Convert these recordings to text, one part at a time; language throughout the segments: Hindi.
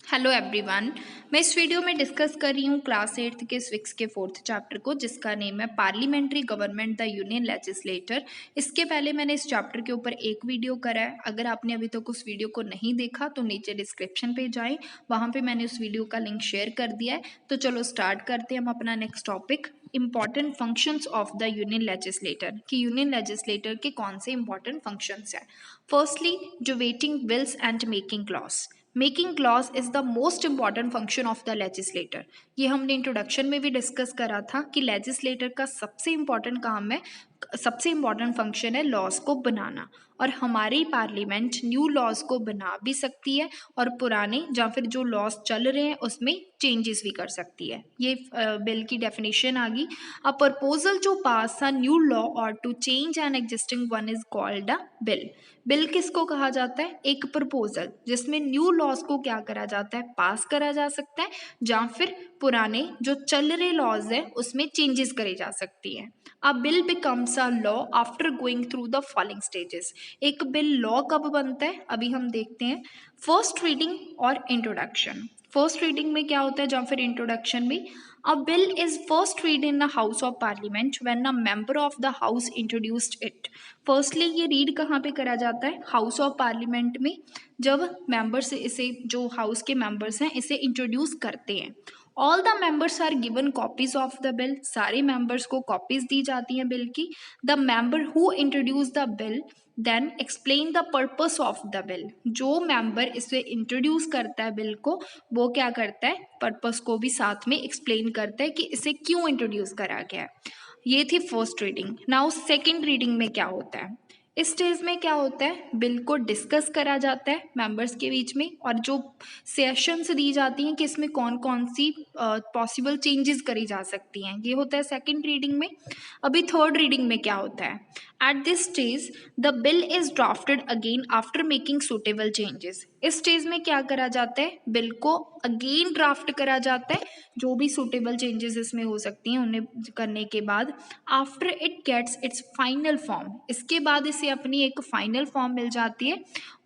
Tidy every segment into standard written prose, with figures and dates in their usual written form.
Hello everyone. मैं इस वीडियो में डिस्कस कर रही हूँ क्लास 8 के स्विक्स के 4th चैप्टर को, जिसका नेम है parliamentary government the union legislator. इसके पहले मैंने इस चैप्टर के ऊपर एक वीडियो करा है। अगर आपने अभी तक उस वीडियो को नहीं देखा तो नीचे डिस्क्रिप्शन पे जाएं, वहाँ पे मैंने उस वीडियो का लिंक शेयर कर दिया है। तो चलो स्टार्ट करते हैं हम अपना next topic, important functions of the union legislature, कि यूनियन लेजिस्लेटर के कौन से इंपॉर्टेंट फंक्शंस हैं। Firstly, debating bills and making laws. Making laws is the most important function of the legislature. ये हमने इंट्रोडक्शन में भी डिस्कस करा था कि लेजिस्लेटर का सबसे इंपॉर्टेंट काम है, सबसे इंपॉर्टेंट फंक्शन है लॉज को बनाना। और हमारी पार्लियामेंट न्यू लॉज को बना भी सकती है और पुराने या फिर जो लॉज चल रहे हैं उसमें चेंजेस भी कर सकती है। ये बिल की डेफिनेशन आ गई। A proposal to pass a new law और to change an existing one is called a bill. Bill किसको कहा जाता है? एक प्रपोजल जिसमें न्यू लॉज को क्या करा जाता है, पास करा जा सकता है, या फिर पुराने जो चल रहे लॉज है उसमें चेंजेस करे जा सकती हैं। अ bill becomes a law after going through the following stages. एक बिल लॉ कब बनता है, अभी हम देखते हैं। फर्स्ट रीडिंग और इंट्रोडक्शन। फर्स्ट रीडिंग में क्या होता है, या फिर इंट्रोडक्शन में, अ bill is first read in the house of parliament when a member of the house introduced it. Firstly ये रीड कहाँ पे करा जाता है? हाउस ऑफ पार्लियामेंट में, जब मेंबर्स इसे, जो हाउस के मेंबर्स हैं, इसे इंट्रोड्यूस करते हैं। All the members are given copies of the bill. सारे मेंबर्स को कॉपीज दी जाती हैं बिल की। The member who introduce the bill then explain the purpose of the bill. जो मेंबर इसे इंट्रोड्यूस करता है बिल को, वो क्या करता है, पर्पस को भी साथ में एक्सप्लेन करता है कि इसे क्यों इंट्रोड्यूस करा गया है। ये थी first reading. Now second reading में क्या होता है? इस स्टेज में क्या होता है, बिल को डिस्कस करा जाता है मेंबर्स के बीच में, और जो सेशंस दी जाती हैं कि इसमें कौन कौन सी पॉसिबल चेंजेस करी जा सकती हैं, ये होता है सेकंड रीडिंग में। अभी थर्ड रीडिंग में क्या होता है? At this stage the bill is drafted again after making suitable changes. इस स्टेज में क्या करा जाता है, बिल को अगेन ड्राफ्ट करा जाता है, जो भी सुटेबल चेंजेस इसमें हो सकती हैं उन्हें करने के बाद। After it gets its final form, इसके बाद इसे अपनी एक फाइनल फॉर्म मिल जाती है,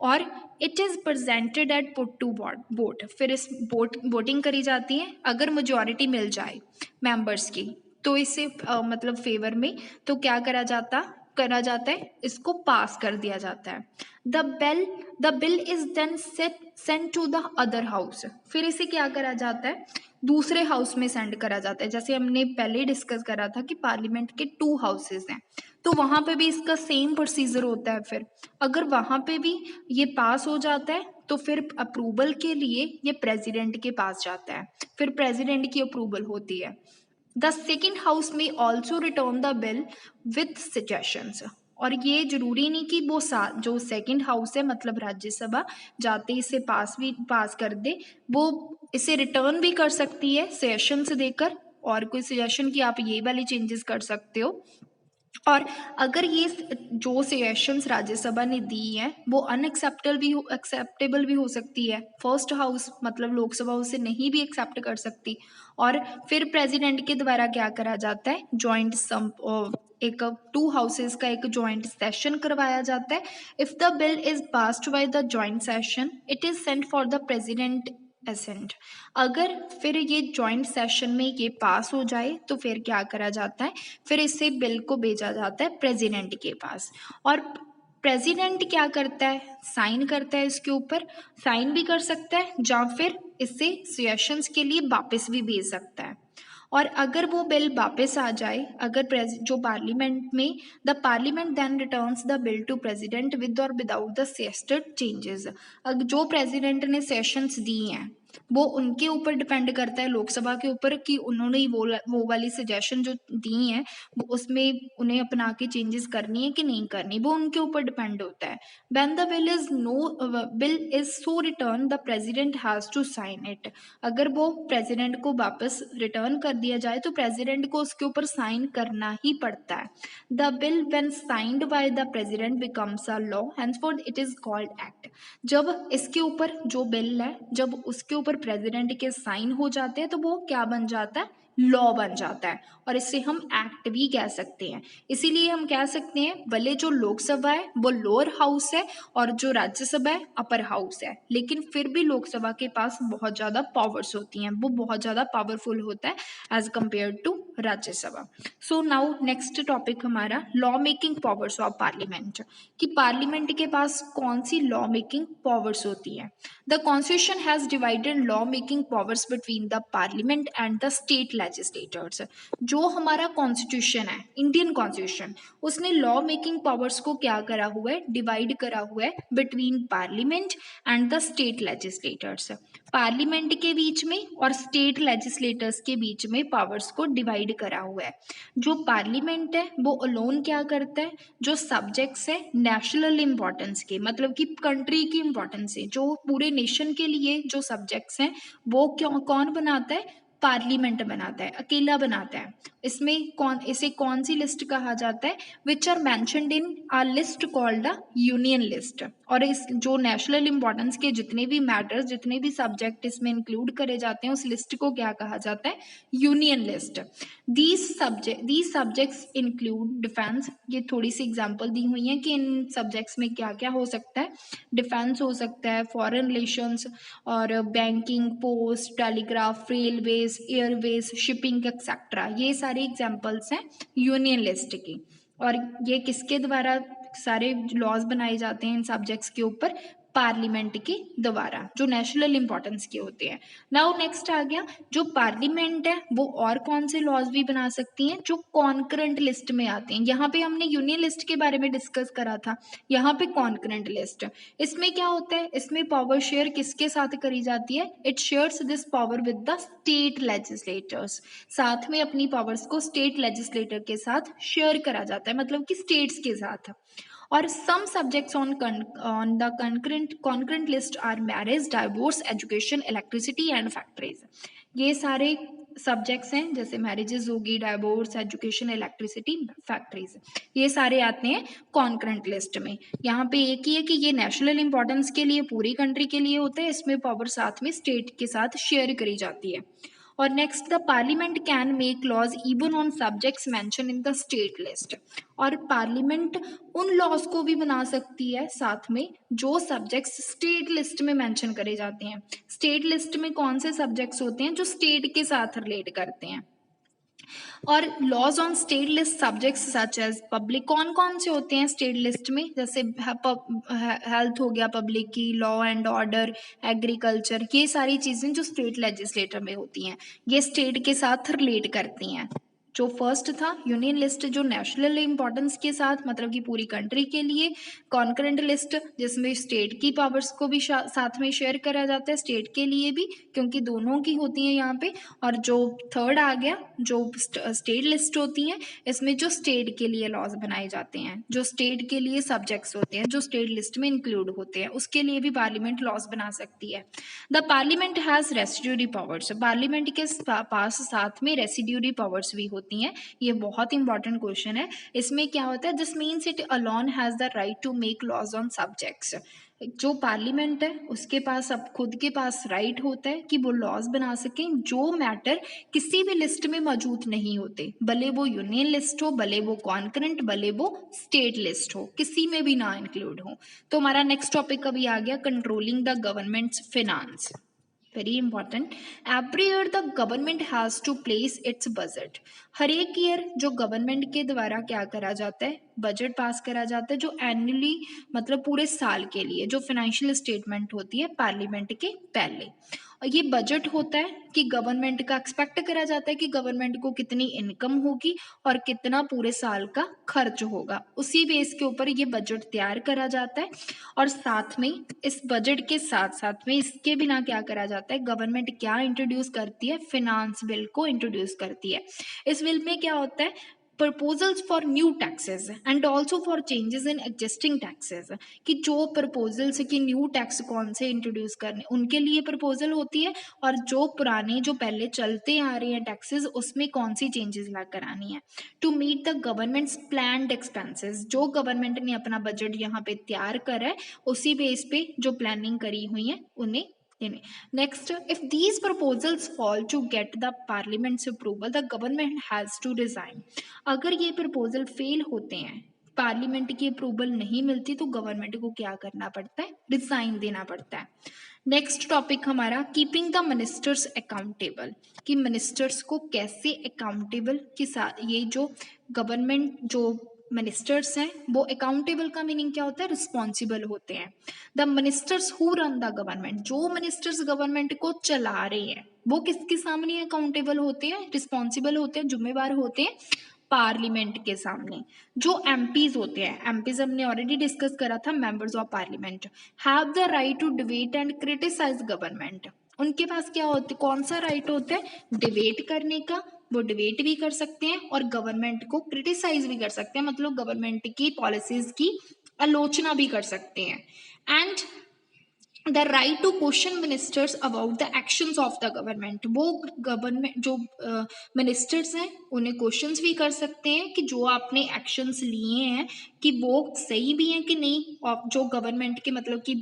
और it is presented at put to vote. फिर इस वोटिंग करी जाती है। अगर मेजॉरिटी मिल जाए मेंबर्स की तो इसे मतलब फेवर में, तो क्या करा जाता है, इसको पास कर दिया जाता है। The bill is then sent to the other house. फिर इसे क्या करा जाता है, दूसरे हाउस में सेंड करा जाता है। जैसे हमने पहले डिस्कस करा था कि पार्लियामेंट के 2 हाउसेज हैं, तो वहां पे भी इसका सेम प्रोसीजर होता है। फिर अगर वहां पे भी ये पास हो जाता है तो फिर अप्रूवल के लिए ये प्रेसिडेंट के पास जाता है, फिर प्रेसिडेंट की अप्रूवल होती है। द सेकेंड हाउस में also written the bill with suggestions. और ये जरूरी नहीं कि वो जो सेकेंड हाउस है, मतलब राज्यसभा, जाते इसे पास कर दे, वो इसे रिटर्न भी कर सकती है सजेशंस देकर, और कोई सजेशन कि आप ये वाली चेंजेस कर सकते हो। और अगर ये जो सजेशंस राज्यसभा ने दी हैं वो एक्सेप्टेबल भी हो सकती है, फर्स्ट हाउस मतलब लोकसभा उसे नहीं भी एक्सेप्ट कर सकती, और फिर प्रेसिडेंट के द्वारा क्या करा जाता है, जॉइंट सम एक 2 हाउसेस का एक जॉइंट सेशन करवाया जाता है। If the bill is passed by the joint session it is sent for the president assent. अगर फिर ये जॉइंट सेशन में ये पास हो जाए तो फिर क्या करा जाता है, फिर इसे बिल को भेजा जाता है प्रेसिडेंट के पास, और प्रेसिडेंट क्या करता है, साइन करता है इसके ऊपर। साइन भी कर सकता है या फिर इसे सजेशंस के लिए वापस भी भेज सकता है। और अगर वो बिल वापस आ जाए, अगर जो पार्लियामेंट में, the parliament then returns the bill to president with or without the suggested changes. जो प्रेसिडेंट ने सेशंस दी हैं वो उनके ऊपर डिपेंड करता है, लोकसभा के ऊपर, कि उन्होंने वो वाली सजेशन जो दी हैं वो उसमें उन्हें अपना के चेंजेस करनी है कि नहीं करनी, वो उनके ऊपर डिपेंड होता है। When the bill is so return the president has to sign it. अगर वो प्रेसिडेंट को वापस रिटर्न कर दिया जाए तो प्रेसिडेंट को उसके ऊपर साइन करना ही पड़ता है। The bill when signed by the president becomes a law henceforth it is called act. जब इसके ऊपर जो बिल है, जब उसके ऊपर प्रेसिडेंट के साइन हो जाते हैं तो वो क्या बन जाता है, लॉ बन जाता है और इसे हम एक्ट भी कह सकते हैं। इसीलिए हम कह सकते हैं भले जो लोकसभा है वो लोअर हाउस है और जो राज्यसभा है अपर हाउस है, लेकिन फिर भी लोकसभा के पास बहुत ज़्यादा पावर्स होती हैं, वो बहुत ज़्यादा पावरफुल होता है as compare to Rajya Sabha. So now next topic हमारा law making powers of parliament, कि पार्लियामेंट के पास कौन सी लॉ मेकिंग पावर्स होती है। The constitution has divided law making powers between the parliament and the state legislators. जो हमारा कॉन्स्टिट्यूशन है, इंडियन कॉन्स्टिट्यूशन, उसने लॉ मेकिंग पावर्स को क्या करा हुआ है, डिवाइड करा हुआ है between parliament and the state legislators. Parliament के बीच में और स्टेट लेजिस्लेटर्स के बीच में पावर्स को डिवाइड करा हुआ है। जो पार्लियामेंट है वो अलोन क्या करता है, जो सब्जेक्ट्स है नेशनल इंपॉर्टेंस के, मतलब कि कंट्री की इंपॉर्टेंस है, जो पूरे नेशन के लिए जो सब्जेक्ट्स हैं वो क्यों कौन बनाता है, पार्लियामेंट बनाता है, अकेला बनाता है। इसमें इसे कौन सी लिस्ट कहा जाता है, which are mentioned in a list called a union list. और इस जो नेशनल इंपॉर्टेंस के जितने भी मैटर्स, जितने भी सब्जेक्ट इसमें इंक्लूड करे जाते हैं, उस लिस्ट को क्या कहा जाता है, union list. These subjects include defence. ये थोड़ी सी एग्जांपल दी हुई है कि इन सब्जेक्ट्स में क्या क्या हो सकता है। डिफेंस हो सकता है, फॉरेन रिलेशंस और banking, post, telegraph, railways, Airways, shipping etcetera, ये सारे एग्जांपल्स हैं यूनियन लिस्ट की। और ये किसके द्वारा सारे लॉज बनाए जाते हैं इन सब्जेक्ट्स के ऊपर, पार्लियामेंट के द्वारा, जो नेशनल इंपॉर्टेंस के होते हैं। नाउ नेक्स्ट आ गया, जो पार्लियामेंट है वो और कौन से लॉज भी बना सकती हैं, जो कॉन्करेंट लिस्ट में आते हैं। यहाँ पे हमने यूनियन लिस्ट के बारे में डिस्कस करा था, यहाँ पे कॉन्करेंट लिस्ट। इसमें क्या होता है, इसमें पावर शेयर किसके साथ करी जाती है, it shares this power with the state legislators. साथ में अपनी पावर्स को स्टेट लेजिस्लेटर के साथ शेयर करा जाता है, मतलब कि स्टेट्स के साथ। और some subjects on the concurrent list are marriage, divorce, education, electricity and factories. ये सारे सब्जेक्ट्स हैं, जैसे मैरिजेस होगी, डाइवोर्स, एजुकेशन, इलेक्ट्रिसिटी, फैक्ट्रीज, ये सारे आते हैं कॉन्करेंट लिस्ट में। यहाँ पे एक ही है कि ये नेशनल इंपॉर्टेंस के लिए पूरी कंट्री के लिए होता है, इसमें पावर साथ में स्टेट के साथ शेयर करी जाती है। और next, the parliament can make laws even on subjects mention in the state list. और पार्लियामेंट उन लॉज को भी बना सकती है साथ में जो सब्जेक्ट्स स्टेट लिस्ट में मेंशन करे जाते हैं। स्टेट लिस्ट में कौन से सब्जेक्ट्स होते हैं, जो स्टेट के साथ रिलेट करते हैं। और laws on state list subjects such as public, कौन कौन से होते हैं स्टेट लिस्ट में, जैसे हेल्थ हो गया पब्लिक की, लॉ एंड ऑर्डर, एग्रीकल्चर, ये सारी चीजें जो स्टेट लेजिस्लेटर में होती हैं, ये स्टेट के साथ रिलेट करती हैं। जो फर्स्ट था यूनियन लिस्ट, जो नेशनल इंपॉर्टेंस के साथ, मतलब कि पूरी कंट्री के लिए। कॉन्करेंट लिस्ट जिसमें स्टेट की पावर्स को भी साथ में शेयर करा जाता है, स्टेट के लिए भी, क्योंकि दोनों की होती हैं यहाँ पे। और जो थर्ड आ गया, जो स्टेट लिस्ट होती है, इसमें जो स्टेट के लिए लॉज बनाए जाते हैं, जो स्टेट के लिए सब्जेक्ट्स होते हैं, जो स्टेट लिस्ट में इंक्लूड होते हैं, उसके लिए भी पार्लियामेंट लॉज बना सकती है। The parliament has residuary powers, parliament के पास साथ में रेसिड्यूरी पावर्स भी होती हैं। ये बहुत इंपॉर्टेंट क्वेश्चन है। इसमें क्या होता है, this means it alone has the right to make laws on subjects. जो पार्लियामेंट है उसके पास अब खुद के पास राइट होता है कि वो लॉज बना सकें जो मैटर किसी भी लिस्ट में मौजूद नहीं होते, भले वो यूनियन लिस्ट हो, भले वो कॉन्करेंट, भले वो स्टेट लिस्ट हो, किसी में भी ना इंक्लूड हो। तो हमारा नेक्स्ट टॉपिक अभी आ गया controlling the governments finance. Very important. Every year the government has to place its budget. हर एक ईयर जो गवर्नमेंट के द्वारा क्या करा जाता है, बजट पास करा जाता है, जो एनुअली, मतलब पूरे साल के लिए, जो फाइनेंशियल स्टेटमेंट होती है पार्लियामेंट के पहले। और ये बजट होता है कि गवर्नमेंट का एक्सपेक्ट करा जाता है कि गवर्नमेंट को कितनी इनकम होगी और कितना पूरे साल का खर्च होगा, उसी बेस के ऊपर ये बजट तैयार करा जाता है। और साथ में इस बजट के साथ साथ में इसके बिना क्या करा जाता है, गवर्नमेंट क्या इंट्रोड्यूस करती है, फिनांस बिल को इंट्रोड्यूस करती है। इस बिल में क्या होता है, proposals for new taxes and also for changes in existing taxes, कि जो प्रपोजल्स कि न्यू टैक्स कौन से इंट्रोड्यूस करने, उनके लिए प्रपोजल होती है। और जो पुराने, जो पहले चलते आ रहे हैं टैक्सेस, उसमें कौन सी चेंजेस ला करानी है। To meet the government's planned expenses, जो गवर्नमेंट ने अपना बजट यहाँ पे तैयार करा है, उसी बेस पे जो प्लानिंग करी हुई है उन्हें next, if these proposals fall to get the parliament's approval the government has to resign. अगर ये प्रपोजल फेल होते हैं, पार्लियामेंट की अप्रूवल नहीं मिलती, तो गवर्नमेंट को क्या करना पड़ता है, रिजाइन देना पड़ता है। नेक्स्ट टॉपिक हमारा कीपिंग द मिनिस्टर्स अकाउंटेबल, कि मिनिस्टर्स को कैसे अकाउंटेबल के साथ, ये जो गवर्नमेंट जो मिनिस्टर्स हैं वो अकाउंटेबल का मीनिंग क्या होता है, रिस्पॉन्सिबल होते हैं। The ministers who run the government, जो मिनिस्टर्स गवर्नमेंट को चला रहे हैं वो किसके सामने अकाउंटेबल होते हैं, रिस्पॉन्सिबल होते हैं, जिम्मेवार होते हैं, पार्लियामेंट के सामने। जो एमपीज होते हैं, एमपीज हमने ऑलरेडी डिस्कस करा था, members of parliament have the right to debate and criticise government. उनके पास क्या होते, कौन सा राइट होता है, डिबेट करने का, वो डिबेट भी कर सकते हैं और गवर्नमेंट को क्रिटिसाइज भी कर सकते हैं, मतलब गवर्नमेंट की पॉलिसीज की आलोचना भी कर सकते हैं। And the right to question ministers about the actions of the government, वो गवर्नमेंट जो मिनिस्टर्स हैं उन्हें क्वेश्चंस भी कर सकते हैं कि जो आपने एक्शंस लिए हैं कि वो सही भी हैं कि नहीं, और जो गवर्नमेंट के मतलब कि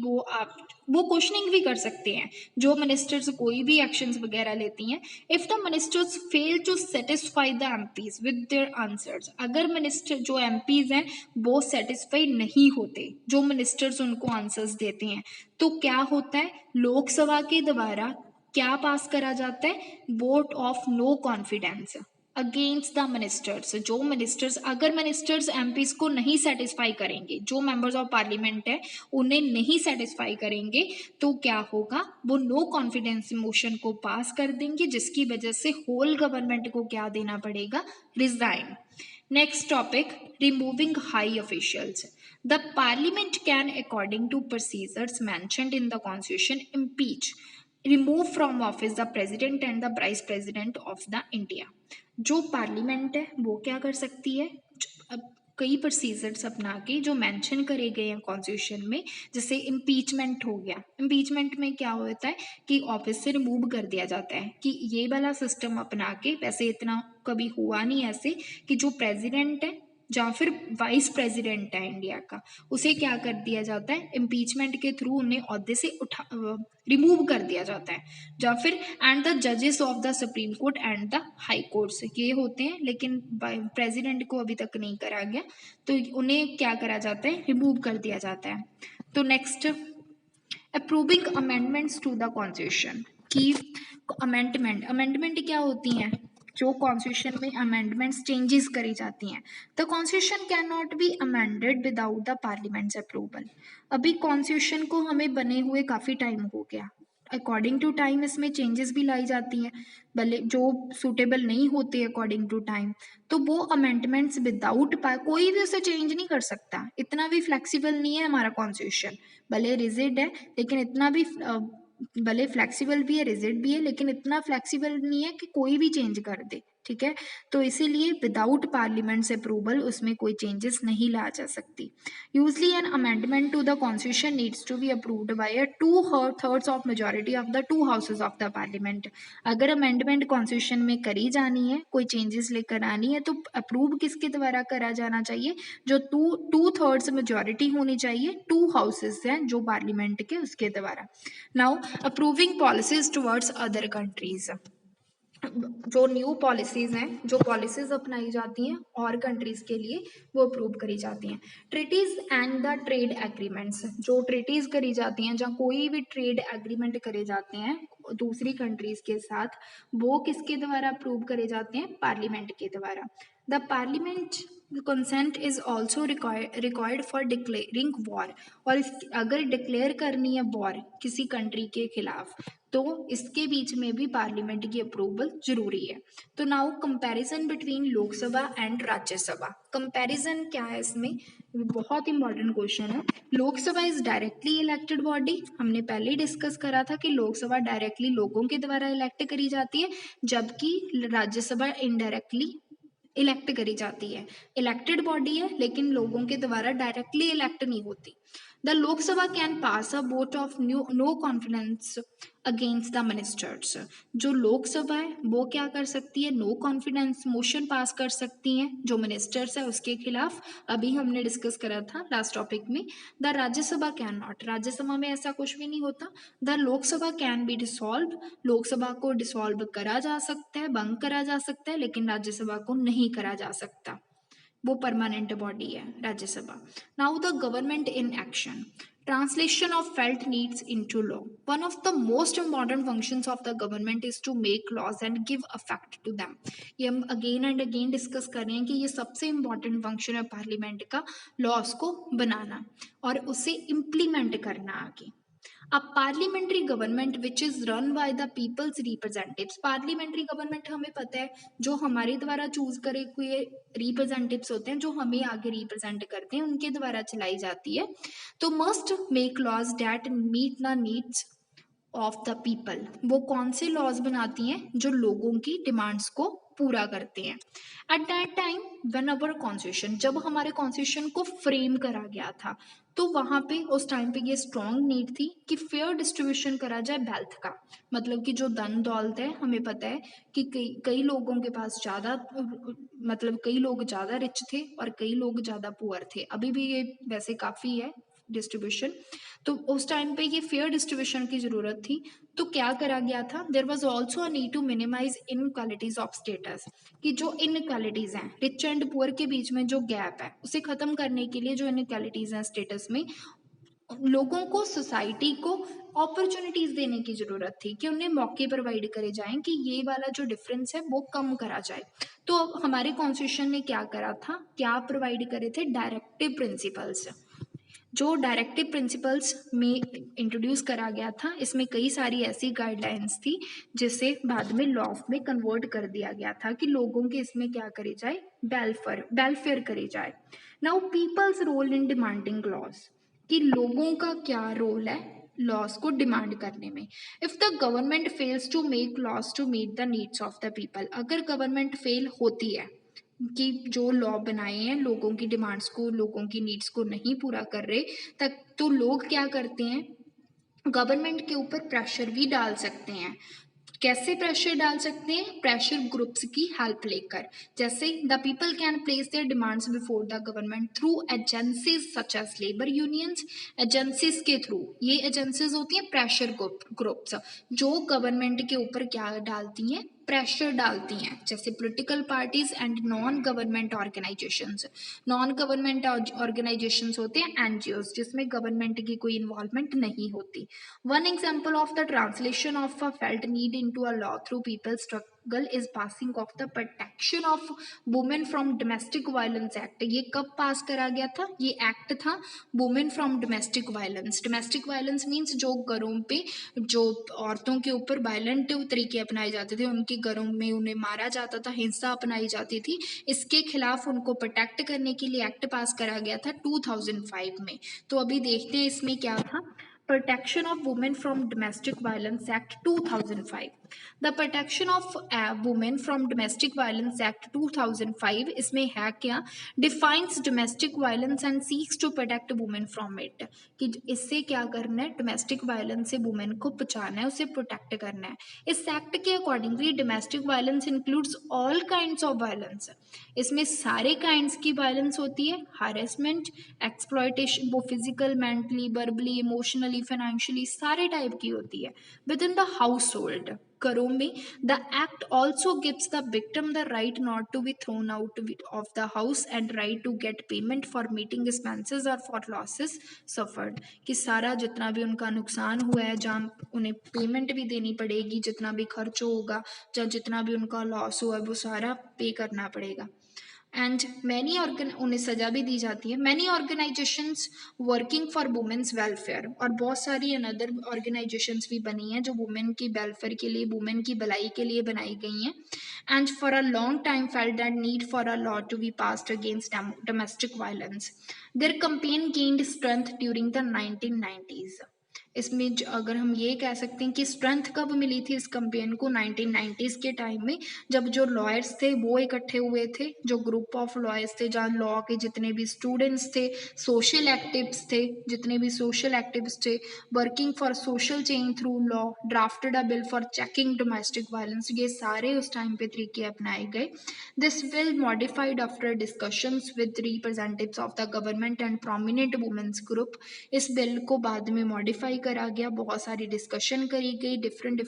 वो क्वेश्चनिंग भी कर सकते हैं जो मिनिस्टर्स कोई भी एक्शंस वगैरह लेती हैं। If the ministers fail to satisfy the MPs with their answers, अगर मिनिस्टर जो एमपीज हैं वो सेटिस्फाई नहीं होते, जो मिनिस्टर्स उनको आंसर्स देते हैं, तो क्या होता है, लोकसभा के द्वारा क्या पास करा जाता है, vote of no confidence against the ministers. जो मिनिस्टर्स, अगर मिनिस्टर्स एमपीज को नहीं सेटिस्फाई करेंगे, जो मेंबर्स ऑफ पार्लियामेंट है उन्हें नहीं सेटिस्फाई करेंगे, तो क्या होगा, वो नो कॉन्फिडेंस मोशन को पास कर देंगे, जिसकी वजह से होल गवर्नमेंट को क्या देना पड़ेगा, resign. Next topic, removing high officials. The parliament can according to procedures mentioned in the constitution impeach, remove from office the president and the vice president of the India. जो पार्लियामेंट है वो क्या कर सकती है, अब कई प्रोसीजर्स अपना के जो मेंशन करे गए हैं कॉन्स्टिट्यूशन में, जैसे इम्पीचमेंट हो गया, इम्पीचमेंट में क्या होता है कि ऑफिस से रिमूव कर दिया जाता है, कि ये वाला सिस्टम अपना के, वैसे इतना कभी हुआ नहीं ऐसे, कि जो प्रेसिडेंट है या फिर वाइस प्रेसिडेंट है इंडिया का, उसे क्या कर दिया जाता है, इम्पीचमेंट के थ्रू उन्हें ओहदे से रिमूव कर दिया जाता है, या फिर एंड द जजेस of the supreme court and the high courts ये होते हैं, लेकिन प्रेसिडेंट को अभी तक नहीं करा गया, तो उन्हें क्या करा जाता है, रिमूव कर दिया जाता है। तो next, approving amendments to the constitution, की अमेंडमेंट क्या होती हैं, जो कॉन्स्टिट्यूशन में अमेंडमेंट्स चेंजेस करी जाती हैं। The constitution can not be amended without the parliament's approval. अभी कॉन्स्टिट्यूशन को हमें बने हुए काफ़ी टाइम हो गया, अकॉर्डिंग टू टाइम इसमें चेंजेस भी लाई जाती हैं, भले जो सूटेबल नहीं होते अकॉर्डिंग टू टाइम, तो वो अमेंडमेंट्स विदाउट कोई भी उसे चेंज नहीं कर सकता, इतना भी फ्लेक्सिबल नहीं है हमारा कॉन्स्टिट्यूशन, भले रिजिड है लेकिन इतना भी भले फ्लेक्सिबल भी है, रिजिड भी है, लेकिन इतना फ्लेक्सिबल नहीं है कि कोई भी चेंज कर दे, ठीक है। तो इसीलिए विदाउट पार्लियामेंट से अप्रूवल उसमें कोई चेंजेस नहीं ला जा सकती। Usually an amendment to the constitution needs to be approved by a 2/3 of majority of the 2 houses of the parliament. अगर अमेंडमेंट कॉन्स्टिट्यूशन में करी जानी है, कोई चेंजेस लेकर आनी है, तो अप्रूव किसके द्वारा करा जाना चाहिए, जो 2/3 मेजॉरिटी होनी चाहिए, 2 हाउसेज हैं जो पार्लियामेंट के, उसके द्वारा। Now approving policies towards other countries, जो न्यू पॉलिसीज़ हैं, जो पॉलिसीज़ अपनाई जाती हैं और कंट्रीज़ के लिए, वो अप्रूव करी जाती हैं। Treaties and the trade agreements, जो ट्रीटीज़ करी जाती हैं, जहाँ कोई भी ट्रेड एग्रीमेंट करे जाते हैं दूसरी कंट्रीज़ के साथ, वो किसके द्वारा अप्रूव करे जाते हैं, पार्लियामेंट के द्वारा। The parliament consent is also required for declaring war, और अगर डिक्लेयर करनी है वॉर किसी कंट्री के खिलाफ, तो इसके बीच में भी पार्लियामेंट की अप्रूवल जरूरी है। तो now comparison between Lok Sabha and Rajya Sabha, comparison क्या है इसमें, बहुत इंपॉर्टेंट क्वेश्चन है। Lok Sabha is directly elected body, हमने पहले ही डिस्कस करा था कि लोकसभा डायरेक्टली लोगों के द्वारा इलेक्ट करी जाती है, जबकि राज्यसभा इनडायरेक्टली इलेक्ट करी जाती है। इलेक्टेड बॉडी है लेकिन लोगों के द्वारा डायरेक्टली इलेक्ट नहीं होती। The Lok Sabha can pass a vote of no confidence against the ministers. जो लोकसभा है वो क्या कर सकती है, नो कॉन्फिडेंस मोशन पास कर सकती हैं जो मिनिस्टर्स है उसके खिलाफ। अभी हमने डिस्कस करा था लास्ट टॉपिक में। The Rajya Sabha can not, Rajya Sabha में ऐसा कुछ भी नहीं होता। The Lok Sabha can be dissolve, Lok Sabha को डिसॉल्व करा जा सकता है, भंग करा जा सकता है, लेकिन राज्यसभा को नहीं करा जा सकता, वो परमानेंट बॉडी है Rajya Sabha. Now the government in action, translation of felt needs into law. One of the most important functions of the government is to make laws and give effect to them. ये हम अगेन एंड अगेन डिस्कस कर रहे हैं कि ये सबसे इम्पॉर्टेंट फंक्शन है पार्लियामेंट का, लॉस को बनाना और उसे इम्प्लीमेंट करना आगे। A parliamentary government which is run by the people's representatives, parliamentary government हमें पता है जो हमारे द्वारा चूज करे हुए रिप्रेजेंटेटिव्स होते हैं, जो हमें आगे रिप्रेजेंट करते हैं, उनके द्वारा चलाई जाती है। तो must make laws that meet the needs of the people, वो कौन से लॉज बनाती हैं जो लोगों की डिमांड्स को पूरा करते हैं। At that time when our constitution, जब हमारे कॉन्स्टिट्यूशन को फ्रेम करा गया था, तो वहां पे उस टाइम पे ये स्ट्रॉन्ग नीड थी कि फेयर डिस्ट्रीब्यूशन करा जाए वेल्थ का। मतलब कि जो धन दौलत है, हमें पता है कि कई लोगों के पास ज़्यादा, मतलब कई लोग ज़्यादा रिच थे और कई लोग ज़्यादा पुअर थे। अभी भी ये वैसे काफ़ी है डिस्ट्रीब्यूशन। तो उस टाइम पे ये फेयर डिस्ट्रीब्यूशन की ज़रूरत थी। तो क्या करा गया था, there was also a need to minimize inequalities of status, कि जो इनक्वालिटीज़ हैं रिच एंड पुअर के बीच में जो गैप है उसे ख़त्म करने के लिए, जो इनक्वालिटीज़ हैं स्टेटस में, लोगों को, सोसाइटी को अपॉर्चुनिटीज देने की जरूरत थी कि उन्हें मौके प्रोवाइड करे जाएं कि ये वाला जो डिफरेंस है वो कम करा जाए। तो हमारे कॉन्स्टिट्यूशन ने क्या करा था, क्या प्रोवाइड करे थे, डायरेक्टिव प्रिंसिपल्स। जो डायरेक्टिव प्रिंसिपल्स में इंट्रोड्यूस करा गया था, इसमें कई सारी ऐसी गाइडलाइंस थी जिसे बाद में लॉ में कन्वर्ट कर दिया गया था कि लोगों के इसमें क्या करे जाए, वेलफेयर करे जाए। Now people's role in demanding laws, कि लोगों का क्या रोल है लॉस को डिमांड करने में। If the government fails to make laws to meet the needs of the people, अगर गवर्नमेंट फेल होती है कि जो लॉ बनाए हैं लोगों की डिमांड्स को, लोगों की नीड्स को नहीं पूरा कर रहे, तक तो लोग क्या करते हैं, गवर्नमेंट के ऊपर प्रेशर भी डाल सकते हैं। कैसे प्रेशर डाल सकते हैं, प्रेशर ग्रुप्स की हेल्प लेकर। जैसे the people can place their demands before the government through agencies such as labour unions, agencies के थ्रू, ये एजेंसीज होती हैं प्रेशर ग्रुप्स जो गवर्नमेंट के ऊपर क्या डालती हैं, प्रेशर डालती हैं, जैसे political parties and non government organisations. Non government organisations होते हैं एनजीओस, जिसमें गवर्नमेंट की कोई इन्वॉल्वमेंट नहीं होती। One example of the translation of a felt need into a law through people struggle is passing of the protection of women from domestic violence act. ये कब पास करा गया था, ये एक्ट था women from domestic violence. Domestic violence means जो घरों पे जो औरतों के ऊपर वायलेंट तरीके अपनाए जाते थे, उनके घरों में उन्हें मारा जाता था, हिंसा अपनाई जाती थी, इसके खिलाफ उनको प्रोटेक्ट करने के लिए एक्ट पास करा गया था 2005 में। तो अभी देखते हैं इसमें क्या था, protection of women from domestic violence act 2005। The protection of women from domestic violence act 2005, इसमें है क्या, defines domestic violence and seeks to protect women from it, कि इससे क्या करना है, डोमेस्टिक वायलेंस से वुमेन को बचाना है, उसे प्रोटेक्ट करना है। इस एक्ट के accordingly domestic violence includes all kinds of violence, इसमें सारे काइंड्स की वायलेंस होती है, हरेसमेंट, एक्सप्लॉयटेशन, वो physical, mentally, verbally, emotionally, financially, सारे टाइप की होती है within the household, घरों में। The act also gives the victim the right not to be thrown out of the house and right to get payment for meeting expenses और फॉर लॉसेस सफर्ड, कि सारा जितना भी उनका नुकसान हुआ है, जहाँ उन्हें पेमेंट भी देनी पड़ेगी, जितना भी खर्च होगा, या जितना भी उनका लॉस हुआ है वो सारा पे करना पड़ेगा। एंड मैनी उन्हें सजा भी दी जाती है। Many organisations working for women's welfare, और बहुत सारी अनदर ऑर्गेनाइजेशंस भी बनी हैं जो वुमेन की वेलफेयर के लिए, वुमेन की भलाई के लिए बनाई गई हैं। And for a long time felt that need for a law to be passed against domestic violence. Their campaign gained strength during the 1990s। इसमें अगर हम ये कह सकते हैं कि स्ट्रेंथ कब मिली थी इस कैंपेन को, 1990s के टाइम में, जब जो लॉयर्स थे वो इकट्ठे हुए थे, जो ग्रुप ऑफ लॉयर्स थे, जहाँ लॉ के जितने भी स्टूडेंट्स थे, सोशल एक्टिव्स थे, जितने भी सोशल एक्टिव्स थे, working for social change through law, drafted a bill for checking domestic violence, ये सारे उस टाइम पे तरीके अपनाए गए। This bill modified after discussions with representatives of the government and prominent women's group. इस बिल को बाद में मॉडिफाई करा गया, बहुत सारी डिस्कशन करी गई डिफरेंट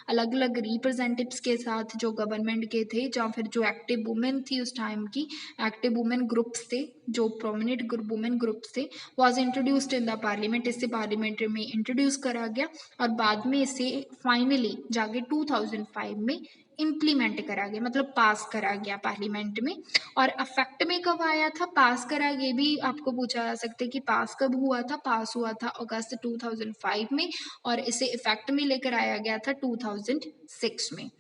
अलग अलग रिप्रेजेंटेटिव्स के साथ जो गवर्नमेंट के थे, या फिर जो एक्टिव वुमेन थी उस टाइम की, एक्टिव वुमेन ग्रुप्स थे, जो प्रोमिनेंट वुमेन ग्रुप्स थे, was introduced in the parliament. इससे पार्लियामेंट में इंट्रोड्यूस करा गया और बाद में इसे फाइनली जाके 2005 में इम्प्लीमेंट करा गया, मतलब पास करा गया पार्लियामेंट में। और अफेक्ट में कब आया था, पास करा, ये भी आपको पूछा जा सकता है कि पास कब हुआ था। पास हुआ था अगस्त 2005 में और इसे इफेक्ट में लेकर आया गया था 2006 में।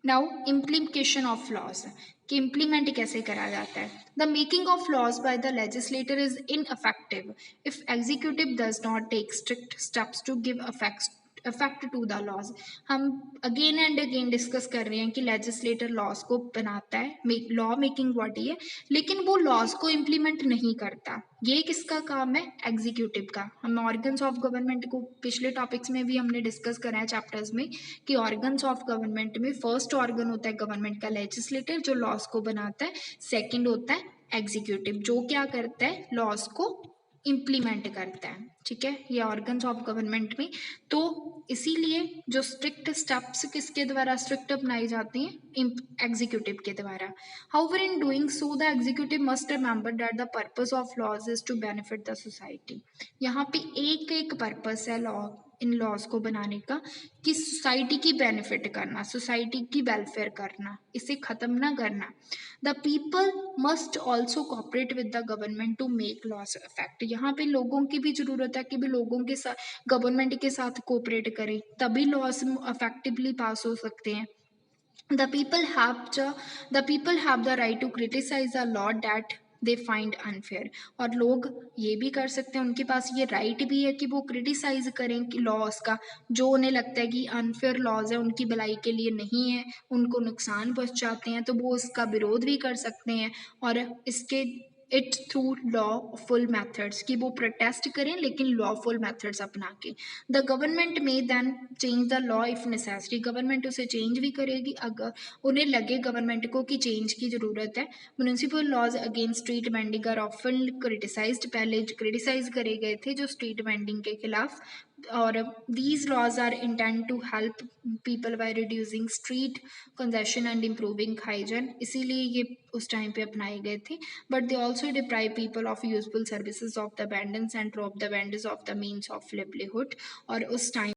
नाउ इम्प्लीमेंटेशन ऑफ लॉज, कि इम्प्लीमेंट कैसे करा जाता है। The making of laws by the legislator is ineffective if executive does not take strict steps to give effect to the laws. हम अगेन एंड अगेन डिस्कस कर रहे हैं कि लेजिस्लेटर लॉज को बनाता है, लॉ मेकिंग बॉडी है, लेकिन वो लॉज को इम्प्लीमेंट नहीं करता। ये किसका काम है, एग्जीक्यूटिव का। हम ऑर्गन्स ऑफ गवर्नमेंट को पिछले टॉपिक्स में भी हमने डिस्कस करा है चैप्टर्स में कि ऑर्गन्स ऑफ गवर्नमेंट में फर्स्ट ऑर्गन होता है गवर्नमेंट का लेजिस्लेटर, जो लॉज को बनाता है। सेकंड होता है एग्जीक्यूटिव, जो क्या करता है, लॉज को इम्प्लीमेंट करता है। ठीक है, ये ऑर्गन्स ऑफ गवर्नमेंट में। तो इसीलिए जो स्ट्रिक्ट स्टेप्स किसके द्वारा स्ट्रिक्ट अपनाई जाती हैं, एग्जीक्यूटिव के द्वारा। However in doing so the executive must remember that the purpose of laws is to benefit the society. यहाँ पे एक एक पर्पस है लॉ, इन लॉज को बनाने का, कि सोसाइटी की बेनिफिट करना, सोसाइटी की वेलफेयर करना, इसे खत्म ना करना। The people must also cooperate with the government to make laws effect. यहाँ पे लोगों की भी जरूरत है कि भी लोगों के साथ, गवर्नमेंट के साथ कोऑपरेट करें, तभी लॉज इफेक्टिवली पास हो सकते हैं। The people have the right to criticize a law that they find unfair। और लोग ये भी कर सकते हैं, उनके पास ये राइट भी है कि वो क्रिटिसाइज करें कि लॉज का, जो उन्हें लगता है कि अनफेयर लॉज है, उनकी भलाई के लिए नहीं है, उनको नुकसान पहुंचाते हैं, तो वो उसका विरोध भी कर सकते हैं। और इसके इट्स थ्रू लॉफुल मेथड्स, कि वो प्रोटेस्ट करें लेकिन लॉफुल मेथड्स अपना के। The government may then change the law if necessary. Government उसे चेंज भी करेगी अगर उन्हें लगे गवर्नमेंट को कि चेंज की ज़रूरत है। Municipal laws against street vending are often criticised. पहले क्रिटिसाइज करे गए थे जो स्ट्रीट वेंडिंग के खिलाफ। और these laws are intended to help people by reducing street congestion and improving hygiene। इसीलिए ये उस टाइम पे अपनाए गए थे। but they also deprive people of useful services of the abundance and rob the vendors of the means of livelihood। और उस टाइम